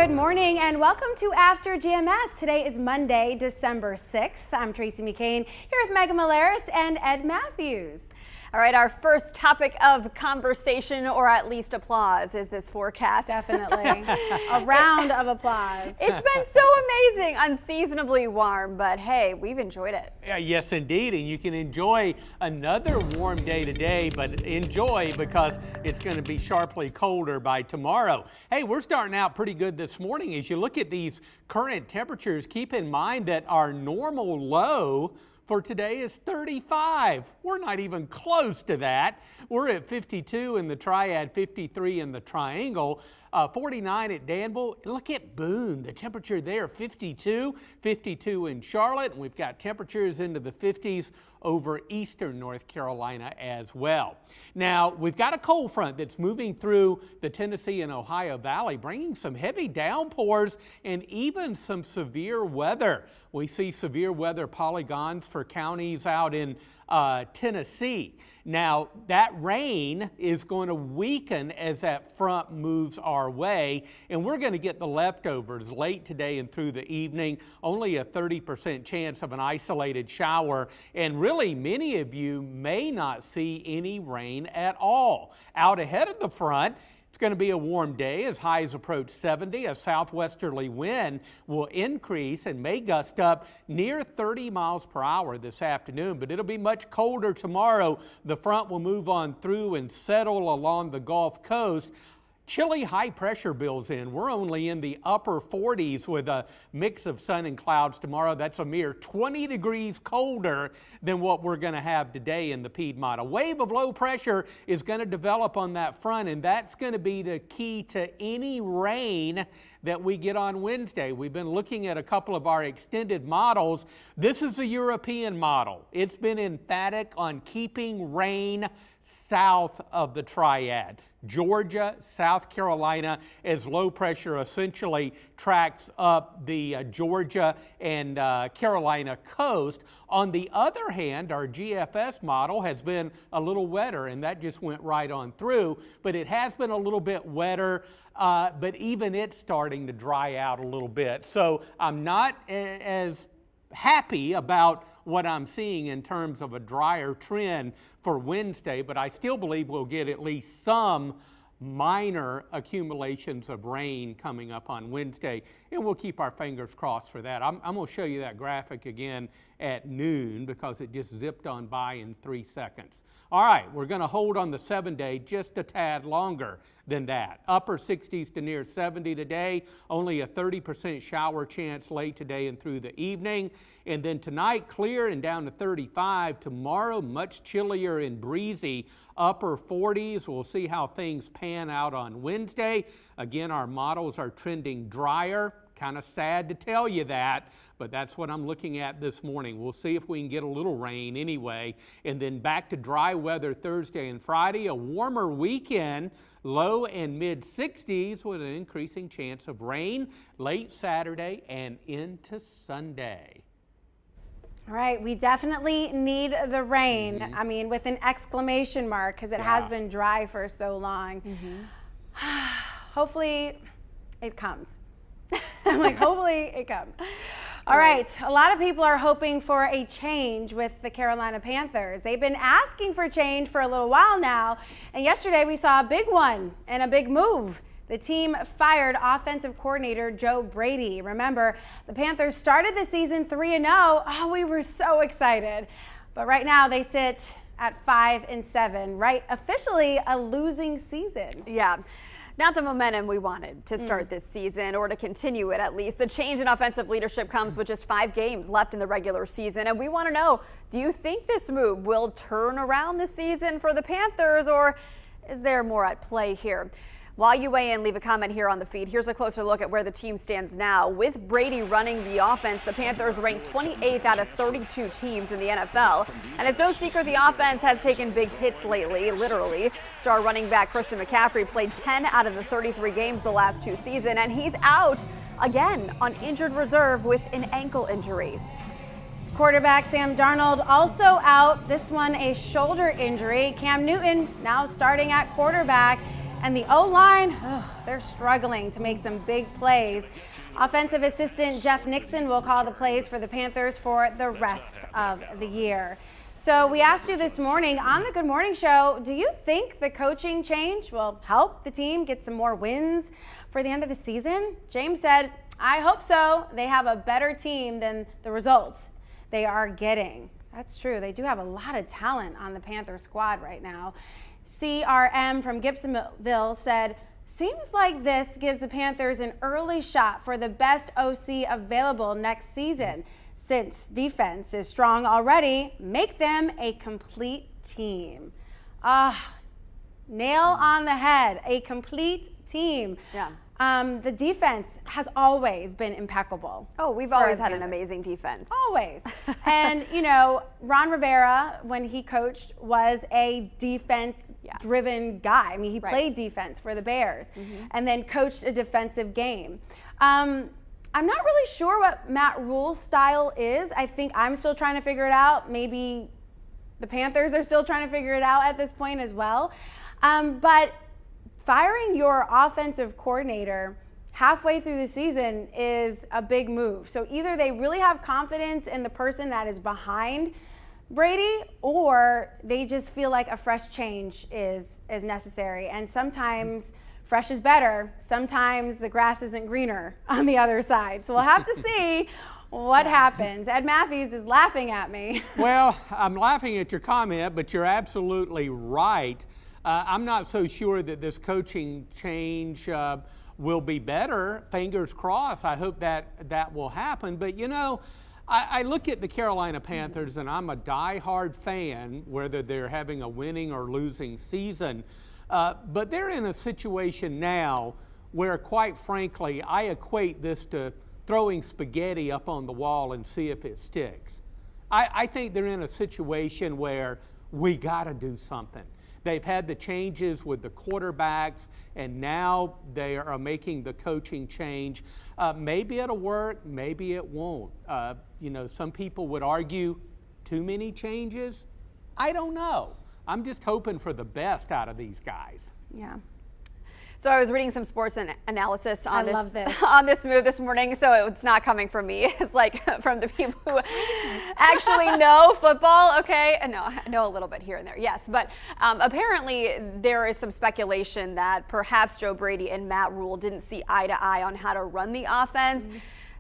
Good morning and welcome to After GMS. Today is Monday, December 6th. I'm Tracy McCain here with Megan Malaris and Ed Matthews. All right, our first topic of conversation, or at least applause, is this forecast. Definitely. A round of applause. It's been so amazing, unseasonably warm, but hey, we've enjoyed it. Yes, indeed, and you can enjoy another warm day today, but enjoy because it's going to be sharply colder by tomorrow. Hey, we're starting out pretty good this morning. As you look at these current temperatures, keep in mind that our normal low for today is 35. We're not even close to that. We're at 52 in the triad, 53 in the triangle, 49 at Danville. Look at Boone, the temperature there, 52, 52 in Charlotte. And we've got temperatures into the 50s over eastern North Carolina as well. Now, we've got a cold front that's moving through the Tennessee and Ohio Valley, bringing some heavy downpours and even some severe weather. We see severe weather polygons for counties out in Tennessee. Now, that rain is going to weaken as that front moves our way, and we're going to get the leftovers late today and through the evening. Only a 30% chance of an isolated shower, and really many of you may not see any rain at all. Out ahead of the front, it's going to be a warm day as highs approach 70. A southwesterly wind will increase and may gust up near 30 miles per hour this afternoon, but it'll be much colder tomorrow. The front will move on through and settle along the Gulf Coast. Chilly high pressure builds in. We're only in the upper 40s with a mix of sun and clouds tomorrow. That's a mere 20 degrees colder than what we're going to have today in the Piedmont. A wave of low pressure is going to develop on that front, and that's going to be the key to any rain that we get on Wednesday. We've been looking at a couple of our extended models. This is a European model. It's been emphatic on keeping rain south of the triad. Georgia, South Carolina, as low pressure essentially tracks up the Georgia and Carolina coast. On the other hand, our GFS model has been a little wetter, and that just went right on through, but it has been a little bit wetter, but even it's starting to dry out a little bit. So I'm not as happy about what I'm seeing in terms of a drier trend for Wednesday, but I still believe we'll get at least some minor accumulations of rain coming up on Wednesday, and we'll keep our fingers crossed for that. I'm going to show you that graphic again at noon because it just zipped on by in 3 seconds. All right, we're going to hold on the 7-day just a tad longer than that. Upper 60s to near 70 today, only a 30% shower chance late today and through the evening. And then tonight, clear and down to 35. Tomorrow, much chillier and breezy, upper 40s. We'll see how things pan out on Wednesday. Again, our models are trending drier. Kind of sad to tell you that, but that's what I'm looking at this morning. We'll see if we can get a little rain anyway. And then back to dry weather Thursday and Friday, a warmer weekend, low and mid 60s with an increasing chance of rain late Saturday and into Sunday. All right, we definitely need the rain. I mean, with an exclamation mark, because it has been dry for so long. Hopefully it comes. I'm like, hopefully it comes. All right, a lot of people are hoping for a change with the Carolina Panthers. They've been asking for change for a little while now, and yesterday we saw a big one and a big move. The team fired offensive coordinator Joe Brady. Remember, the Panthers started the season 3-0. Oh, we were so excited. But right now they sit at 5-7, right? Officially a losing season. Yeah. Not the momentum we wanted to start this season, or to continue it at least. The change in offensive leadership comes with just 5 games left in the regular season. And we want to know, do you think this move will turn around the season for the Panthers, or is there more at play here? While you weigh in, leave a comment here on the feed. Here's a closer look at where the team stands now. With Brady running the offense, the Panthers ranked 28th out of 32 teams in the NFL. And it's no secret the offense has taken big hits lately, literally. Star running back Christian McCaffrey played 10 out of the 33 games the last 2 seasons, and he's out again on injured reserve with an ankle injury. Quarterback Sam Darnold also out. This one a shoulder injury. Cam Newton now starting at quarterback. And the O-line, they're struggling to make some big plays. Offensive assistant Jeff Nixon will call the plays for the Panthers for the rest of the year. So we asked you this morning on the Good Morning Show, do you think the coaching change will help the team get some more wins for the end of the season? James said, I hope so. They have a better team than the results they are getting. That's true. They do have a lot of talent on the Panther squad right now. CRM from Gibsonville said, seems like this gives the Panthers an early shot for the best OC available next season. Since defense is strong already, make them a complete team. Nail on the head, a complete team. Yeah. The defense has always been impeccable. Oh, we've always had an amazing defense. Always. And, you know, Ron Rivera, when he coached, was a defense-driven guy. I mean, he played defense for the Bears and then coached a defensive game. I'm not really sure what Matt Rule's style is. I think I'm still trying to figure it out. Maybe the Panthers are still trying to figure it out at this point as well. But firing your offensive coordinator halfway through the season is a big move. So either they really have confidence in the person that is behind Brady, or they just feel like a fresh change is necessary. And sometimes fresh is better. Sometimes the grass isn't greener on the other side. So we'll have to see what happens. Ed Matthews is laughing at me. Well, I'm laughing at your comment, but you're absolutely right. I'm not so sure that this coaching change will be better. Fingers crossed. I hope that will happen. But, you know, I look at the Carolina Panthers, and I'm a diehard fan, whether they're having a winning or losing season. But they're in a situation now where, quite frankly, I equate this to throwing spaghetti up on the wall and see if it sticks. I think they're in a situation where we got to do something. They've had the changes with the quarterbacks, and now they are making the coaching change. Maybe it'll work, maybe it won't. You know, some people would argue too many changes. I don't know. I'm just hoping for the best out of these guys. Yeah. So I was reading some sports analysis on love this. on this move this morning, so it's not coming from me. It's like from the people who actually know football. Okay, and no, I know a little bit here and there, yes. But apparently there is some speculation that perhaps Joe Brady and Matt Rule didn't see eye to eye on how to run the offense.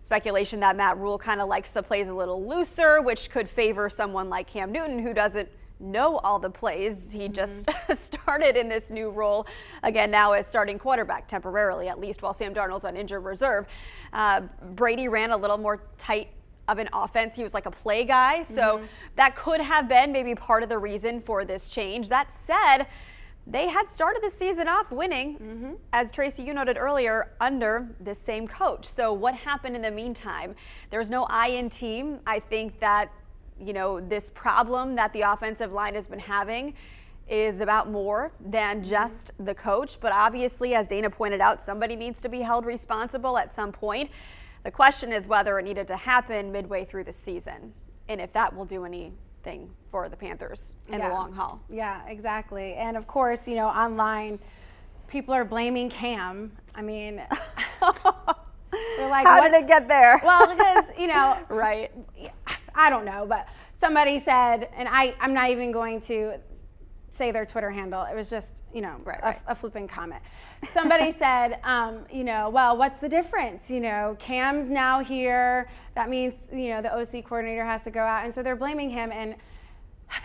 Speculation that Matt Rule kind of likes the plays a little looser, which could favor someone like Cam Newton, who doesn't know all the plays. He just started in this new role again now as starting quarterback temporarily, at least while Sam Darnold's on injured reserve. Brady ran a little more tight of an offense. He was like a play guy, so that could have been maybe part of the reason for this change. That said, they had started the season off winning, as Tracy, you noted earlier, under this same coach. So what happened in the meantime? There's no I in team. I think that, you know, this problem that the offensive line has been having is about more than just the coach. But obviously, as Dana pointed out, somebody needs to be held responsible at some point. The question is whether it needed to happen midway through the season, and if that will do anything for the Panthers in the long haul. Yeah, exactly. And of course, you know, online, people are blaming Cam. I mean, they're like, how did it get there? Well, because, you know, right. I don't know, but somebody said, and I'm not even going to say their Twitter handle. It was just, you know, a flippant comment. Somebody said, you know, well, what's the difference? You know, Cam's now here. That means, you know, the OC coordinator has to go out. And so they're blaming him. And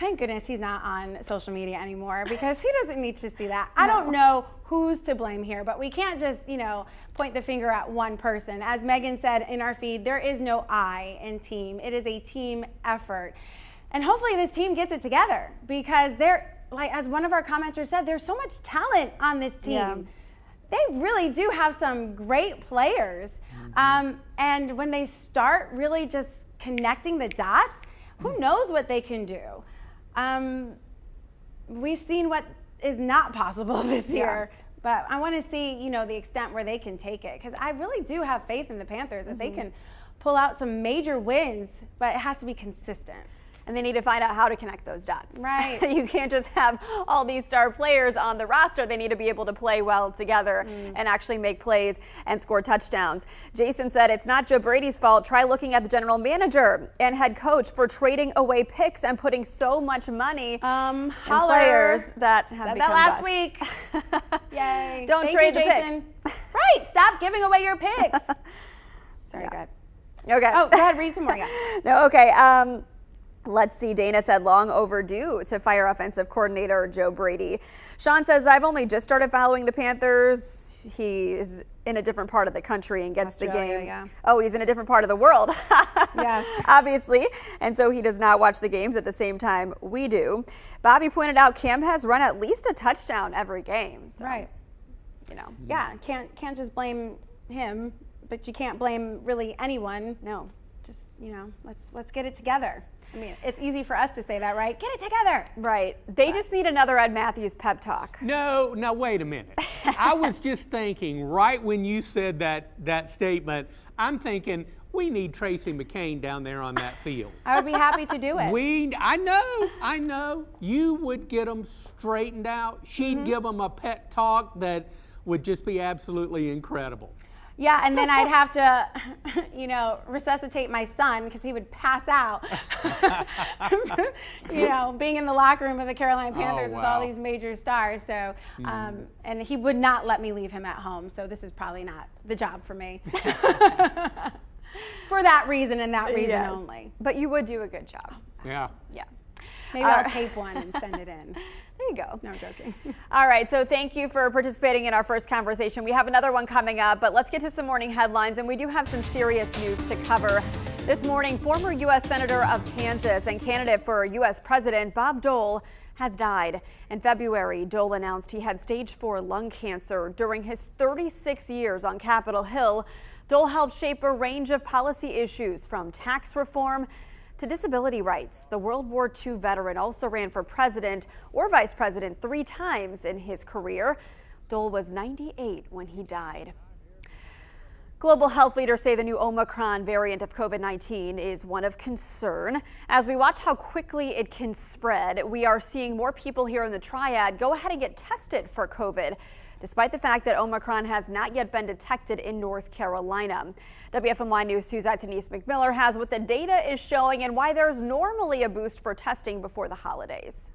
thank goodness he's not on social media anymore, because he doesn't need to see that. I don't know who's to blame here, but we can't just, you know, point the finger at one person. As Megan said in our feed, there is no I in team. It is a team effort. And hopefully this team gets it together, because they're, like, as one of our commenters said, there's so much talent on this team. Yeah. They really do have some great players. And when they start really just connecting the dots, who knows what they can do? We've seen what is not possible this year, but I want to see, you know, the extent where they can take it, because I really do have faith in the Panthers that they can pull out some major wins, but it has to be consistent. And they need to find out how to connect those dots. Right. You can't just have all these star players on the roster. They need to be able to play well together and actually make plays and score touchdowns. Jason said it's not Joe Brady's fault. Try looking at the general manager and head coach for trading away picks and putting so much money in players that have Said become that last busts. week. Yay. Don't Thank trade you, the Jason. picks. Right. Stop giving away your picks. Sorry, go ahead. Okay. Oh, go ahead. Read some more. Yeah. No, okay. Let's see. Dana said long overdue to fire offensive coordinator Joe Brady. Sean says, I've only just started following the Panthers. He is in a different part of the country and gets Australia, the game. yeah. Oh, he's in a different part of the world. Yes. Obviously. And so he does not watch the games at the same time we do. Bobby pointed out Cam has run at least a touchdown every game. So, Right. you know. Yeah. Can't just blame him, but you can't blame really anyone. No. Just, let's get it together. I mean, it's easy for us to say that, right? Get it together. Right. They just need another Ed Matthews pep talk. No, now wait a minute. I was just thinking right when you said that statement, I'm thinking we need Tracy McCain down there on that field. I would be happy to do it. I know. You would get them straightened out. She'd give them a pet talk that would just be absolutely incredible. Yeah, and then I'd have to, resuscitate my son because he would pass out. Being in the locker room of the Carolina Panthers with all wow. these major stars. So, and he would not let me leave him at home. So this is probably not the job for me. For that reason and that reason only. But you would do a good job. Yeah. Yeah. Maybe I'll tape one and send it in. There you go. No, I'm joking. All right, so thank you for participating in our first conversation. We have another one coming up, but let's get to some morning headlines, and we do have some serious news to cover. This morning, former U.S. Senator of Kansas and candidate for U.S. President Bob Dole has died. In February, Dole announced he had stage 4 lung cancer. During his 36 years on Capitol Hill, Dole helped shape a range of policy issues from tax reform to disability rights. The World War II veteran also ran for president or vice president 3 times in his career. Dole was 98 when he died. Global health leaders say the new Omicron variant of COVID-19 is one of concern. As we watch how quickly it can spread, we are seeing more people here in the Triad go ahead and get tested for COVID, despite the fact that Omicron has not yet been detected in North Carolina. WFMY News 2's Denise McMiller has what the data is showing and why there's normally a boost for testing before the holidays.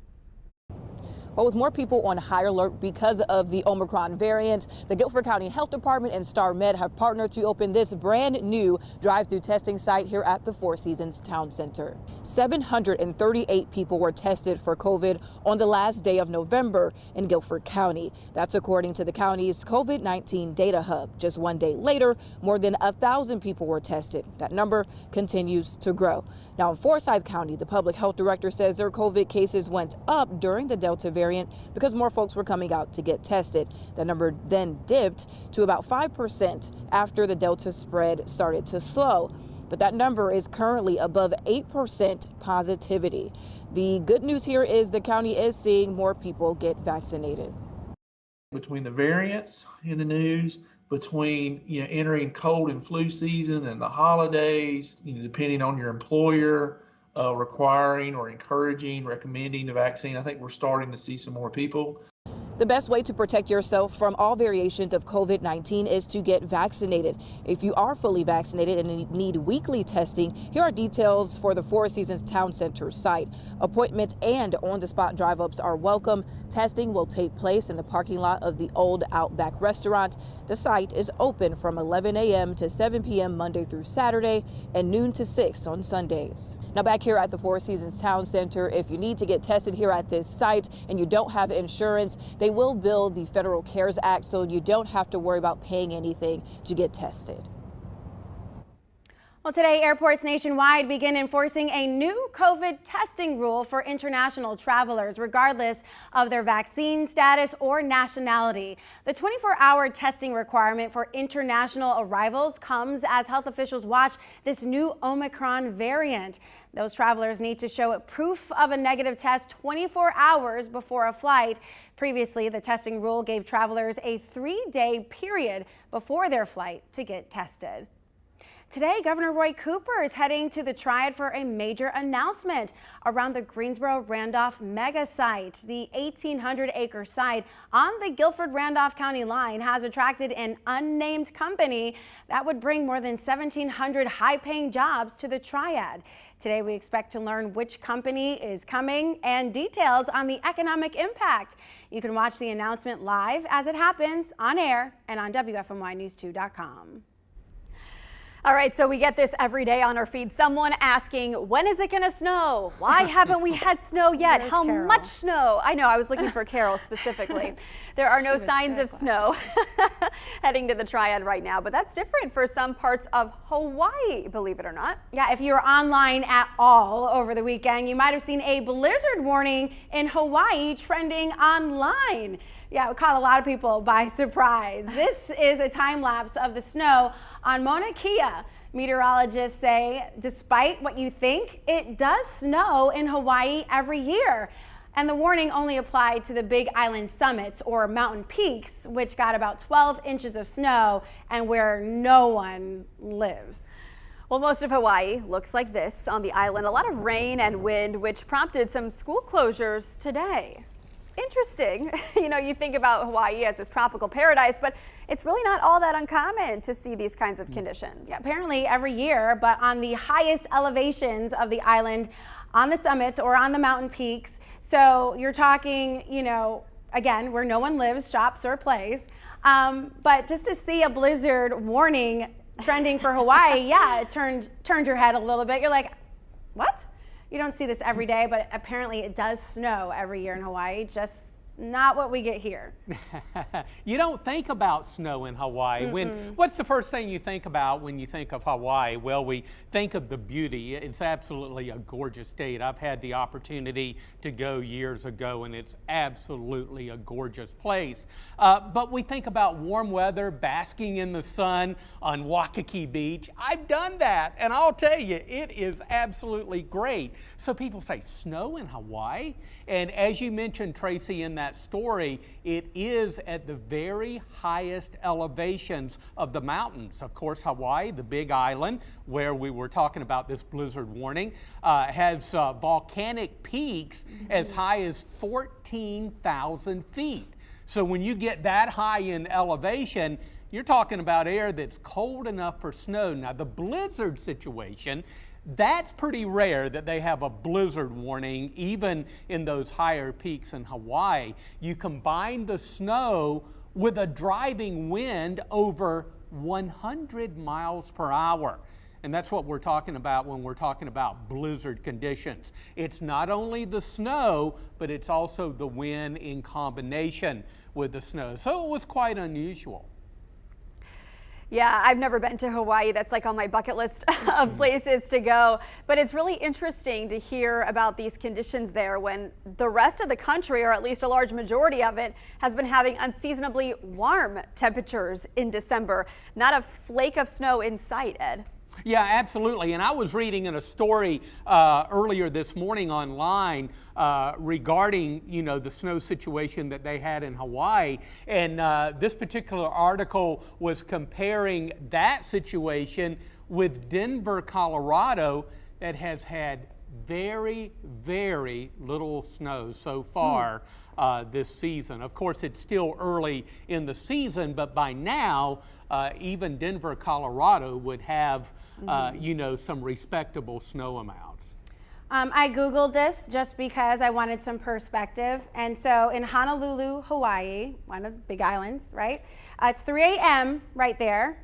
Well, with more people on high alert because of the Omicron variant, the Guilford County Health Department and Star Med have partnered to open this brand new drive-through testing site here at the Four Seasons Town Center. 738 people were tested for COVID on the last day of November in Guilford County. That's according to the county's COVID-19 data hub. Just one day later, more than 1,000 people were tested. That number continues to grow. Now in Forsyth County, the public health director says their COVID cases went up during the Delta variant because more folks were coming out to get tested. The number then dipped to about 5% after the Delta spread started to slow. But that number is currently above 8% positivity. The good news here is the county is seeing more people get vaccinated. Between the variants in the news, between entering cold and flu season and the holidays, depending on your employer requiring or encouraging, recommending the vaccine, I think we're starting to see some more people. The best way to protect yourself from all variations of COVID-19 is to get vaccinated. If you are fully vaccinated and need weekly testing, here are details for the Four Seasons Town Center site. Appointments and on-the-spot drive-ups are welcome. Testing will take place in the parking lot of the old Outback restaurant. The site is open from 11 a.m. to 7 p.m. Monday through Saturday and noon to 6 on Sundays. Now back here at the Four Seasons Town Center, if you need to get tested here at this site and you don't have insurance, they will bill the Federal CARES Act, so you don't have to worry about paying anything to get tested. Well, today, airports nationwide begin enforcing a new COVID testing rule for international travelers, regardless of their vaccine status or nationality. The 24-hour testing requirement for international arrivals comes as health officials watch this new Omicron variant. Those travelers need to show proof of a negative test 24 hours before a flight. Previously, the testing rule gave travelers a 3-day period before their flight to get tested. Today, Governor Roy Cooper is heading to the Triad for a major announcement around the Greensboro-Randolph mega site. The 1,800-acre site on the Guilford-Randolph County line has attracted an unnamed company that would bring more than 1,700 high-paying jobs to the Triad. Today, we expect to learn which company is coming and details on the economic impact. You can watch the announcement live as it happens on air and on WFMYnews2.com. All right, so we get this every day on our feed. Someone asking, when is it going to snow? Why haven't we had snow yet? Where's How Carol? much snow? I know, I was looking for Carol specifically. There are no signs of snow heading to the Triad right now, but that's different for some parts of Hawaii, believe it or not. Yeah, if you were online at all over the weekend, you might have seen a blizzard warning in Hawaii trending online. Yeah, it caught a lot of people by surprise. This is a time lapse of the snow on Mauna Kea. Meteorologists say, despite what you think, it does snow in Hawaii every year. And the warning only applied to the Big Island summits or mountain peaks, which got about 12 inches of snow and where no one lives. Well, most of Hawaii looks like this on the island. A lot of rain and wind, which prompted some school closures today. Interesting. You know, you think about Hawaii as this tropical paradise, but it's really not all that uncommon to see these kinds of conditions. Yeah, apparently every year, but on the highest elevations of the island, on the summits or on the mountain peaks. So you're talking, you know, again, where no one lives, shops, or plays. But just to see a blizzard warning trending for Hawaii, yeah, it turned your head a little bit. You're like, what? You don't see this every day, but apparently it does snow every year in Hawaii, just not what we get here. You don't think about snow in Hawaii. What's the first thing you think about when you think of Hawaii? Well, we think of the beauty. It's absolutely a gorgeous state. I've had the opportunity to go years ago, and it's absolutely a gorgeous place. But we think about warm weather, basking in the sun on Waikiki Beach. I've done that, and I'll tell you, it is absolutely great. So people say, snow in Hawaii? And as you mentioned, Tracy, in that story, it is at the very highest elevations of the mountains. Of course, Hawaii, the Big Island, where we were talking about this blizzard warning, has volcanic peaks as high as 14,000 feet. So when you get that high in elevation, you're talking about air that's cold enough for snow. Now, the blizzard situation, that's pretty rare that they have a blizzard warning, even in those higher peaks in Hawaii. You combine the snow with a driving wind over 100 miles per hour. And that's what we're talking about when we're talking about blizzard conditions. It's not only the snow, but it's also the wind in combination with the snow. So it was quite unusual. Yeah, I've never been to Hawaii. That's like on my bucket list of places to go. But it's really interesting to hear about these conditions there when the rest of the country, or at least a large majority of it, has been having unseasonably warm temperatures in December. Not a flake of snow in sight, Ed. Yeah, absolutely. And I was reading in a story earlier this morning online regarding, you know, the snow situation that they had in Hawaii. And this particular article was comparing that situation with Denver, Colorado, that has had very, very little snow so far this season. Of course, it's still early in the season, but by now, even Denver, Colorado would have you know, some respectable snow amounts. I Googled this just because I wanted some perspective. And so in Honolulu, Hawaii, one of the big islands, right? It's 3 a.m. right there,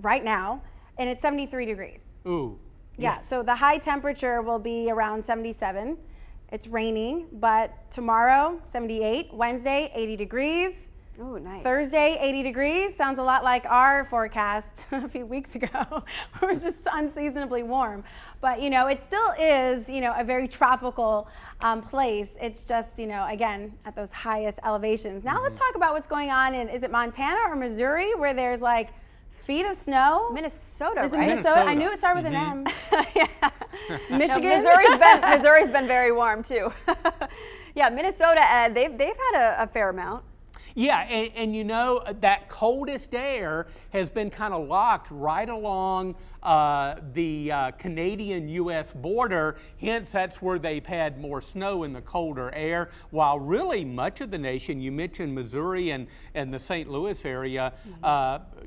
right now, and it's 73 degrees. Ooh. Yeah, yes. so the high temperature will be around 77. It's raining, but tomorrow, 78. Wednesday, 80 degrees. Ooh, nice. Thursday, 80 degrees. Sounds a lot like our forecast a few weeks ago. It was just unseasonably warm. But, you know, it still is, you know, a very tropical place. It's just, you know, again, at those highest elevations. Now let's talk about what's going on in, is it Montana or Missouri, where there's like feet of snow? Minnesota, Is it right? Minnesota? I knew it started with an M. Yeah. Michigan? No, Missouri's been very warm too. Yeah, Minnesota, Ed, they've had a fair amount. Yeah, and you know, that coldest air has been kind of locked right along the Canadian-U.S. border. Hence, that's where they've had more snow in the colder air, while really much of the nation, you mentioned Missouri and the St. Louis area,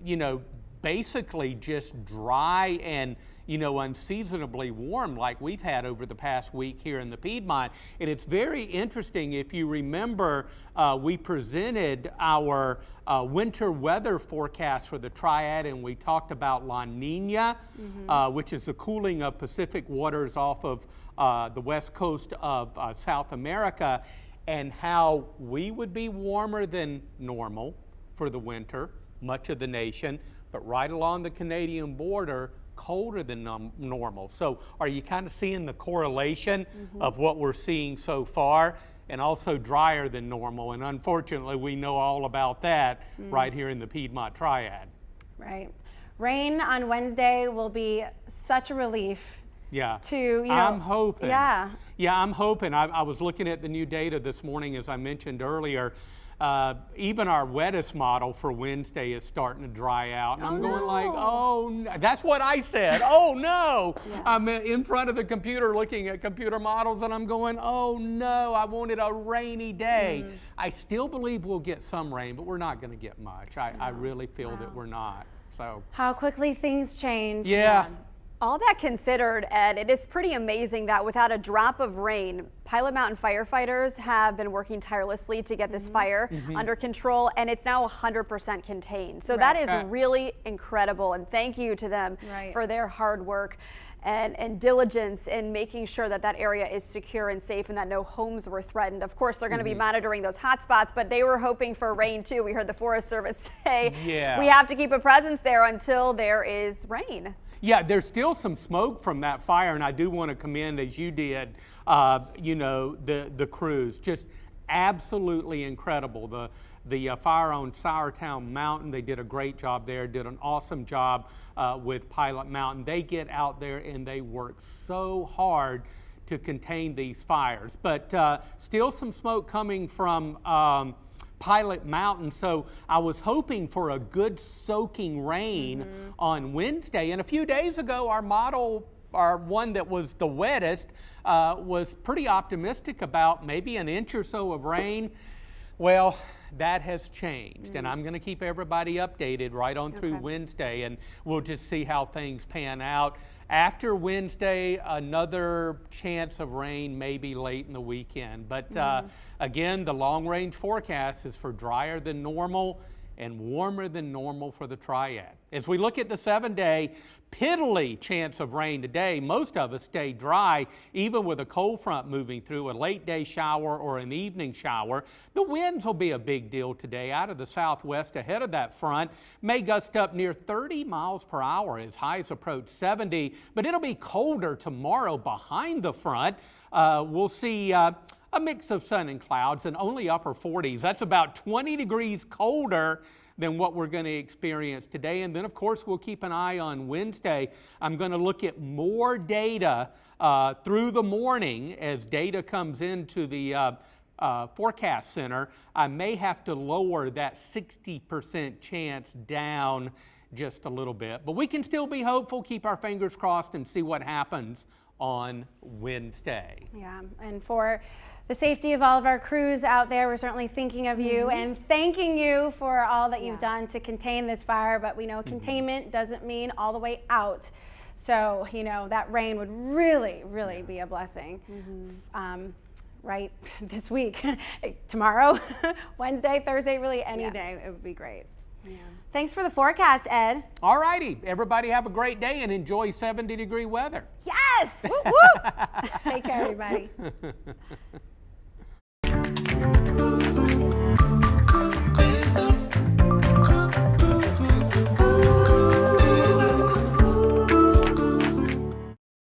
you know, basically just dry and unseasonably warm like we've had over the past week here in the Piedmont. And it's very interesting, if you remember, we presented our winter weather forecast for the Triad, and we talked about La Nina, which is the cooling of Pacific waters off of the west coast of South America, and how we would be warmer than normal for the winter, much of the nation, but right along the Canadian border, colder than normal. So are you kind of seeing the correlation of what we're seeing so far? And also drier than normal. And unfortunately, we know all about that right here in the Piedmont Triad. Right. Rain on Wednesday will be such a relief. Yeah. To, I'm hoping. Yeah. Yeah, I'm hoping. I was looking at the new data this morning, as I mentioned earlier. Even our wettest model for Wednesday is starting to dry out. And I'm going like, oh, no. That's what I said. Oh, no. Yeah. I'm in front of the computer looking at computer models, and I'm going, oh, no, I wanted a rainy day. I still believe we'll get some rain, but we're not going to get much. I really feel that we're not. So how quickly things change. Yeah. All that considered, Ed, it is pretty amazing that without a drop of rain, Pilot Mountain firefighters have been working tirelessly to get this fire under control, and it's now 100% contained. So that is really incredible, and thank you to them for their hard work and diligence in making sure that that area is secure and safe and that no homes were threatened. Of course, they're going to be monitoring those hot spots, but they were hoping for rain too. We heard the Forest Service say we have to keep a presence there until there is rain. Yeah, there's still some smoke from that fire, and I do want to commend, as you did, the crews. Just absolutely incredible. The fire on Sourtown Mountain, they did a great job there, did an awesome job with Pilot Mountain. They get out there and they work so hard to contain these fires. But still some smoke coming from Pilot Mountain, so I was hoping for a good soaking rain on Wednesday. And a few days ago, our model, our one that was the wettest, was pretty optimistic about maybe an inch or so of rain. Well, that has changed, and I'm going to keep everybody updated right on through Wednesday, and we'll just see how things pan out. After Wednesday, another chance of rain maybe late in the weekend. But again, the long-range forecast is for drier than normal and warmer than normal for the Triad. As we look at the 7-day, piddly chance of rain today, most of us stay dry, even with a cold front moving through, a late day shower or an evening shower. The winds will be a big deal today out of the southwest ahead of that front. May gust up near 30 miles per hour as highs approach 70, but it'll be colder tomorrow behind the front. We'll see a mix of sun and clouds and only upper 40s. That's about 20 degrees colder than what we're going to experience today. And then, of course, we'll keep an eye on Wednesday. I'm going to look at more data through the morning as data comes into the forecast center. I may have to lower that 60% chance down just a little bit. But we can still be hopeful, keep our fingers crossed, and see what happens on Wednesday. Yeah, and for the safety of all of our crews out there, we're certainly thinking of you and thanking you for all that you've done to contain this fire. But we know containment doesn't mean all the way out. So, that rain would really, really be a blessing. Right this week, tomorrow, Wednesday, Thursday, really any day, it would be great. Yeah. Thanks for the forecast, Ed. All righty. Everybody have a great day and enjoy 70-degree weather. Yes! Woo, woo. Take care, everybody.